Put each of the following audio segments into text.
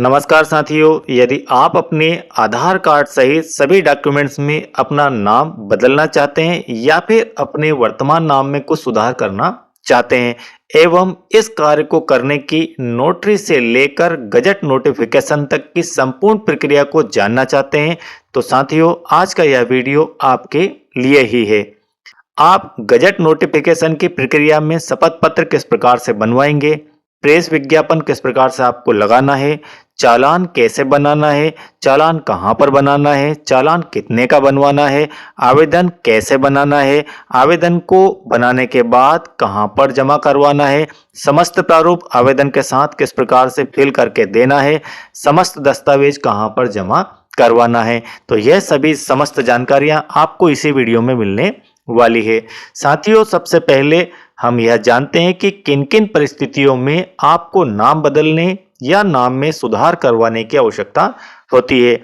नमस्कार साथियों, यदि आप अपने आधार कार्ड सहित सभी डॉक्यूमेंट्स में अपना नाम बदलना चाहते हैं या फिर अपने वर्तमान नाम में कुछ सुधार करना चाहते हैं एवं इस कार्य को करने की नोटरी से लेकर गजट नोटिफिकेशन तक की संपूर्ण प्रक्रिया को जानना चाहते हैं, तो साथियों आज का यह वीडियो आपके लिए ही है। आप गजट नोटिफिकेशन की प्रक्रिया में शपथ पत्र किस प्रकार से बनवाएंगे, प्रेस विज्ञापन किस प्रकार से आपको लगाना है, चालान कैसे बनाना है, चालान कहां पर बनाना है, चालान कितने का बनवाना है, आवेदन कैसे बनाना है, आवेदन को बनाने के बाद कहां पर जमा करवाना है, समस्त प्रारूप आवेदन के साथ किस प्रकार से फिल करके देना है, समस्त दस्तावेज कहां पर जमा करवाना है। तो यह सभी समस्त जानकारियां आपको इसी वीडियो में मिलने वाली है। साथियों सबसे पहले हम यह जानते हैं कि किन किन परिस्थितियों में आपको नाम बदलने या नाम में सुधार करवाने की आवश्यकता होती है।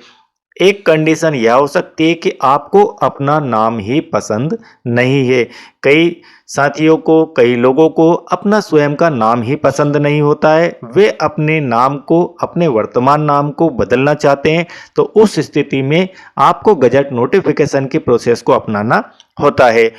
एक कंडीशन यह हो सकती है कि आपको अपना नाम ही पसंद नहीं है। कई साथियों को, कई लोगों को अपना स्वयं का नाम ही पसंद नहीं होता है, वे अपने नाम को, अपने वर्तमान नाम को बदलना चाहते हैं। तो उस स्थिति में आपको गजट नोटिफिकेशन की प्रोसेस को अपनाना होता है।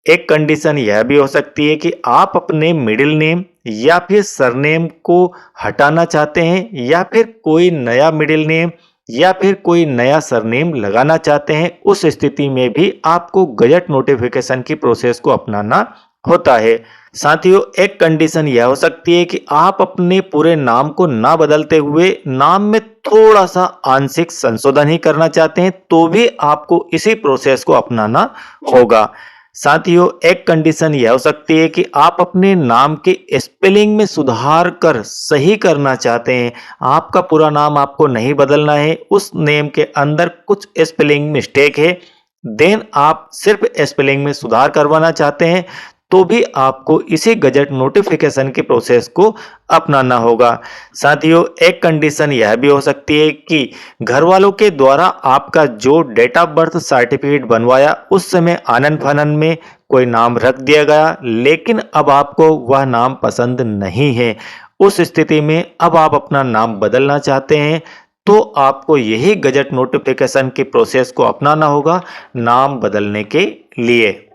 एक कंडीशन यह भी हो सकती है कि आप अपने मिडिल नेम या फिर सरनेम को हटाना चाहते हैं या फिर कोई नया मिडिल नेम या फिर कोई नया सरनेम लगाना चाहते हैं। उस स्थिति में भी आपको गजट नोटिफिकेशन की प्रोसेस को अपनाना होता है। साथियों एक कंडीशन यह हो सकती है कि आप अपने पूरे नाम को ना बदलते हुए नाम में थोड़ा सा आंशिक संशोधन ही करना चाहते हैं, तो भी आपको इसी प्रोसेस को अपनाना होगा। साथियों एक कंडीशन यह हो सकती है कि आप अपने नाम के स्पेलिंग में सुधार कर सही करना चाहते हैं। आपका पूरा नाम आपको नहीं बदलना है, उस नेम के अंदर कुछ स्पेलिंग मिस्टेक है, देन आप सिर्फ स्पेलिंग में सुधार करवाना चाहते हैं, तो भी आपको इसी गजट नोटिफिकेशन की प्रोसेस को अपनाना होगा। साथियों एक कंडीशन यह भी हो सकती है कि घर वालों के द्वारा आपका जो डेट ऑफ बर्थ सर्टिफिकेट बनवाया उस समय आनन फानन में कोई नाम रख दिया गया, लेकिन अब आपको वह नाम पसंद नहीं है। उस स्थिति में अब आप अपना नाम बदलना चाहते हैं, तो आपको यही गजट नोटिफिकेशन की प्रोसेस को अपनाना होगा नाम बदलने के लिए।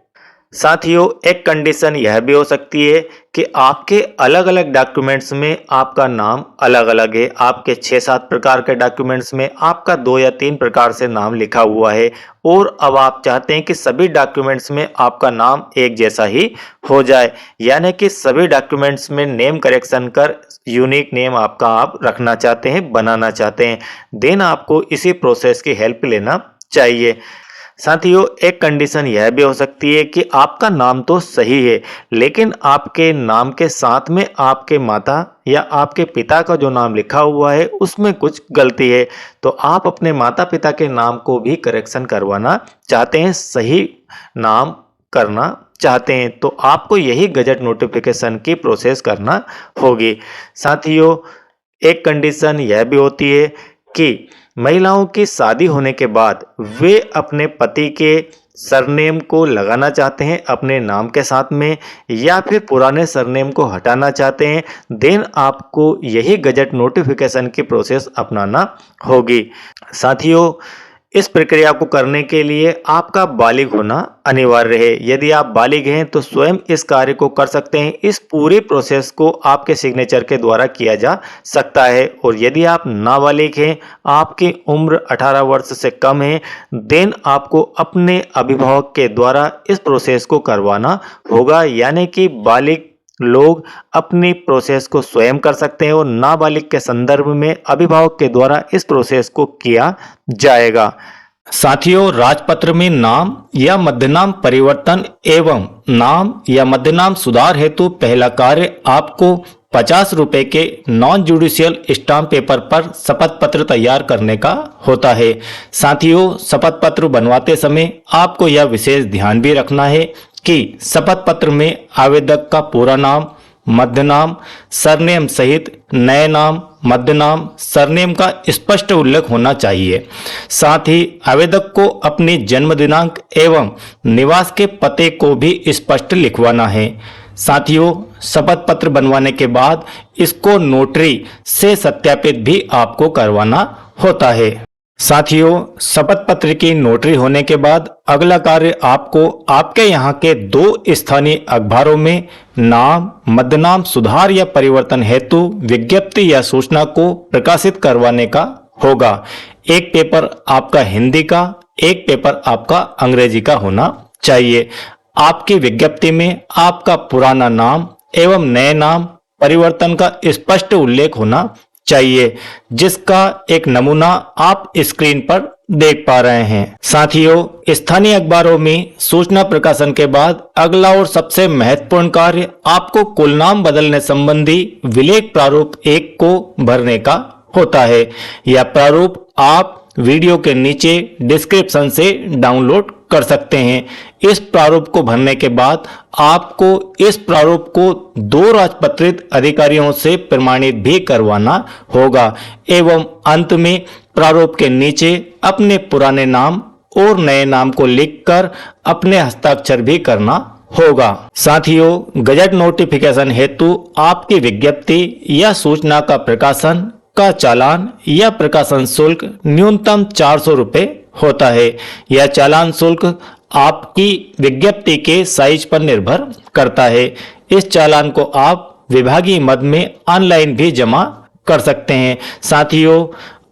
साथियों एक कंडीशन यह भी हो सकती है कि आपके अलग अलग डॉक्यूमेंट्स में आपका नाम अलग अलग है। आपके 6-7 प्रकार के डॉक्यूमेंट्स में आपका 2 या 3 प्रकार से नाम लिखा हुआ है और अब आप चाहते हैं कि सभी डॉक्यूमेंट्स में आपका नाम एक जैसा ही हो जाए, यानी कि सभी डॉक्यूमेंट्स में नेम करेक्शन कर यूनिक नेम आपका आप रखना चाहते हैं, बनाना चाहते हैं। देन आपको इसी प्रोसेस की हेल्प लेना चाहिए। साथियों एक कंडीशन यह भी हो सकती है कि आपका नाम तो सही है, लेकिन आपके नाम के साथ में आपके माता या आपके पिता का जो नाम लिखा हुआ है उसमें कुछ गलती है, तो आप अपने माता पिता के नाम को भी करेक्शन करवाना चाहते हैं, सही नाम करना चाहते हैं, तो आपको यही गजट नोटिफिकेशन की प्रोसेस करना होगी। साथियों एक कंडीशन यह भी होती है कि महिलाओं की शादी होने के बाद वे अपने पति के सरनेम को लगाना चाहते हैं अपने नाम के साथ में या फिर पुराने सरनेम को हटाना चाहते हैं, देन आपको यही गजट नोटिफिकेशन की प्रोसेस अपनाना होगी। साथियों इस प्रक्रिया को करने के लिए आपका बालिग होना अनिवार्य है। यदि आप बालिग हैं तो स्वयं इस कार्य को कर सकते हैं। इस पूरी प्रोसेस को आपके सिग्नेचर के द्वारा किया जा सकता है, और यदि आप नाबालिग हैं, आपकी उम्र 18 वर्ष से कम है, देन आपको अपने अभिभावक के द्वारा इस प्रोसेस को करवाना होगा, यानी कि बालिग लोग अपनी प्रोसेस को स्वयं कर सकते हैं और नाबालिग के संदर्भ में अभिभावक के द्वारा इस प्रोसेस को किया जाएगा। साथियों राजपत्र में नाम या मध्यनाम परिवर्तन एवं नाम या मध्यनाम सुधार हेतु पहला कार्य आपको 50 रुपए के नॉन जुडिशियल स्टाम्प पेपर पर शपथ पत्र तैयार करने का होता है। साथियों शपथ पत्र बनवाते समय आपको यह विशेष ध्यान भी रखना है कि शपथ पत्र में आवेदक का पूरा नाम, मध्यनाम, सरनेम सहित नए नाम, मध्यनाम, सरनेम का स्पष्ट उल्लेख होना चाहिए। साथ ही आवेदक को अपनी जन्म दिनांक एवं निवास के पते को भी स्पष्ट लिखवाना है। साथियों, शपथ पत्र बनवाने के बाद इसको नोटरी से सत्यापित भी आपको करवाना होता है। साथियों, शपथ पत्र की नोटरी होने के बाद अगला कार्य आपको आपके यहाँ के 2 स्थानीय अखबारों में नाम, मध्यनाम सुधार या परिवर्तन हेतु विज्ञप्ति या सूचना को प्रकाशित करवाने का होगा। एक पेपर आपका हिंदी का, एक पेपर आपका अंग्रेजी का होना चाहिए। आपकी विज्ञप्ति में आपका पुराना नाम एवं नए नाम परिवर्तन का स्पष्ट उल्लेख होना चाहिए, जिसका एक नमूना आप स्क्रीन पर देख पा रहे हैं। साथियों, स्थानीय अखबारों में सूचना प्रकाशन के बाद अगला और सबसे महत्वपूर्ण कार्य आपको कुल नाम बदलने संबंधी विलेख प्रारूप 1 को भरने का होता है। यह प्रारूप आप वीडियो के नीचे डिस्क्रिप्शन से डाउनलोड कर सकते हैं। इस प्रारूप को भरने के बाद आपको इस प्रारूप को 2 राजपत्रित अधिकारियों से प्रमाणित भी करवाना होगा एवं अंत में प्रारूप के नीचे अपने पुराने नाम और नए नाम को लिखकर अपने हस्ताक्षर भी करना होगा। साथियों, गजट नोटिफिकेशन हेतु आपकी विज्ञप्ति या सूचना का प्रकाशन का चालान या प्रकाशन शुल्क न्यूनतम 400 रुपए होता है। यह चालान शुल्क आपकी विज्ञप्ति के साइज पर निर्भर करता है। इस चालान को आप विभागीय मद में ऑनलाइन भी जमा कर सकते हैं। साथियों,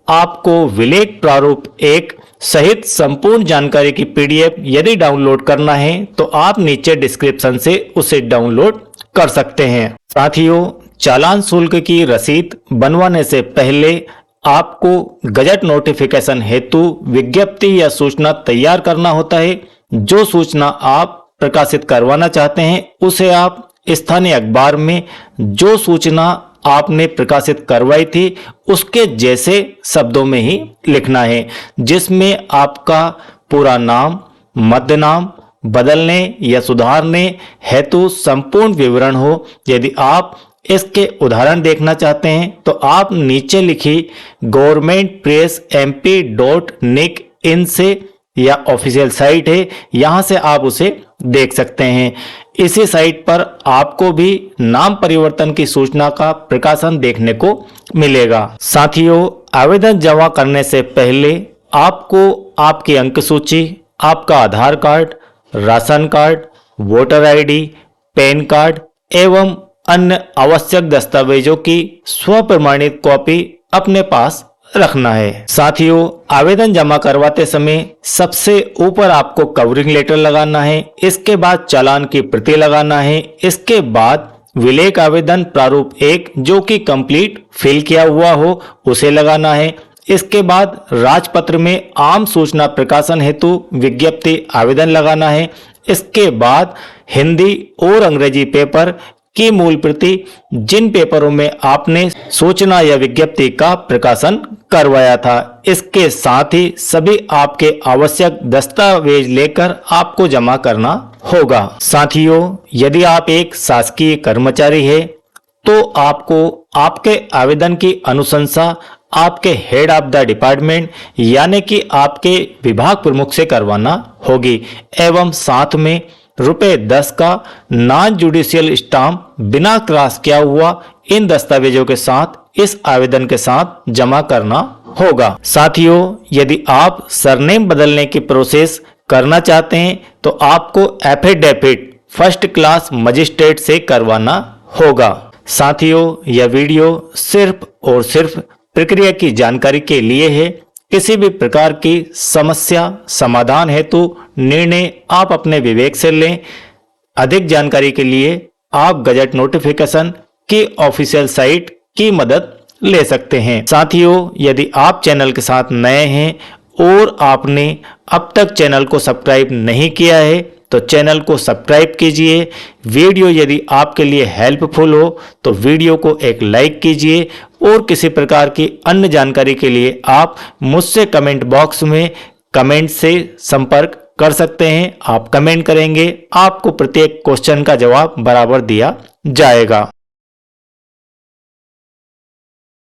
आपको विलेख प्रारूप 1 सहित संपूर्ण जानकारी की PDF यदि डाउनलोड करना है तो आप नीचे डिस्क्रिप्शन से उसे डाउनलोड कर सकते हैं। साथियों, चालान शुल्क की रसीद बनवाने से पहले आपको गजट नोटिफिकेशन हेतु विज्ञप्ति या सूचना तैयार करना होता है। जो सूचना आप प्रकाशित करवाना चाहते हैं उसे आप स्थानीय अखबार में जो सूचना आपने प्रकाशित करवाई थी उसके जैसे शब्दों में ही लिखना है, जिसमें आपका पूरा नाम, मध्यनाम बदलने या सुधारने हेतु संपूर्ण विवरण हो। यदि आप इसके उदाहरण देखना चाहते हैं तो आप नीचे लिखी governmentpressemp.nic.in से या ऑफिशियल साइट है, यहां से आप उसे देख सकते हैं। इसी साइट पर आपको भी नाम परिवर्तन की सूचना का प्रकाशन देखने को मिलेगा। साथियों, आवेदन जमा करने से पहले आपको आपकी अंक सूची, आपका Aadhaar card, ration card, voter ID, PAN card एवं अन्य आवश्यक दस्तावेजों की स्वप्रमाणित कॉपी अपने पास रखना है। साथियों, आवेदन जमा करवाते समय सबसे ऊपर आपको कवरिंग लेटर लगाना है, इसके बाद चालान की प्रति लगाना है, इसके बाद विलेख आवेदन प्रारूप 1 जो कि कंप्लीट फिल किया हुआ हो उसे लगाना है। इसके बाद राजपत्र में आम सूचना प्रकाशन हेतु विज्ञप्ति आवेदन लगाना है। इसके बाद हिंदी और अंग्रेजी पेपर की मूल प्रति जिन पेपरों में आपने सूचना या विज्ञप्ति का प्रकाशन करवाया था, इसके साथ ही सभी आपके आवश्यक दस्तावेज लेकर आपको जमा करना होगा। साथियों, यदि आप एक शासकीय कर्मचारी है तो आपको आपके आवेदन की अनुशंसा आपके हेड ऑफ द डिपार्टमेंट यानी कि आपके विभाग प्रमुख से करवाना होगी एवं साथ में ₹10 का नॉन जुडिशियल स्टाम्प बिना क्रॉस किया हुआ इन दस्तावेजों के साथ इस आवेदन के साथ जमा करना होगा। साथियों, यदि आप सरनेम बदलने की प्रोसेस करना चाहते हैं तो आपको एफिडेविट फर्स्ट क्लास मजिस्ट्रेट से करवाना होगा। साथियों, यह वीडियो सिर्फ और सिर्फ प्रक्रिया की जानकारी के लिए है। किसी भी प्रकार की समस्या समाधान हेतु निर्णय आप अपने विवेक से लें। अधिक जानकारी के लिए आप गजट नोटिफिकेशन की ऑफिशियल साइट की मदद ले सकते हैं। साथियों, यदि आप चैनल के साथ नए हैं और आपने अब तक चैनल को सब्सक्राइब नहीं किया है तो चैनल को सब्सक्राइब कीजिए। वीडियो यदि आपके लिए हेल्पफुल हो तो वीडियो को एक लाइक कीजिए और किसी प्रकार की अन्य जानकारी के लिए आप मुझसे कमेंट बॉक्स में कमेंट से संपर्क कर सकते हैं। आप कमेंट करेंगे, आपको प्रत्येक क्वेश्चन का जवाब बराबर दिया जाएगा।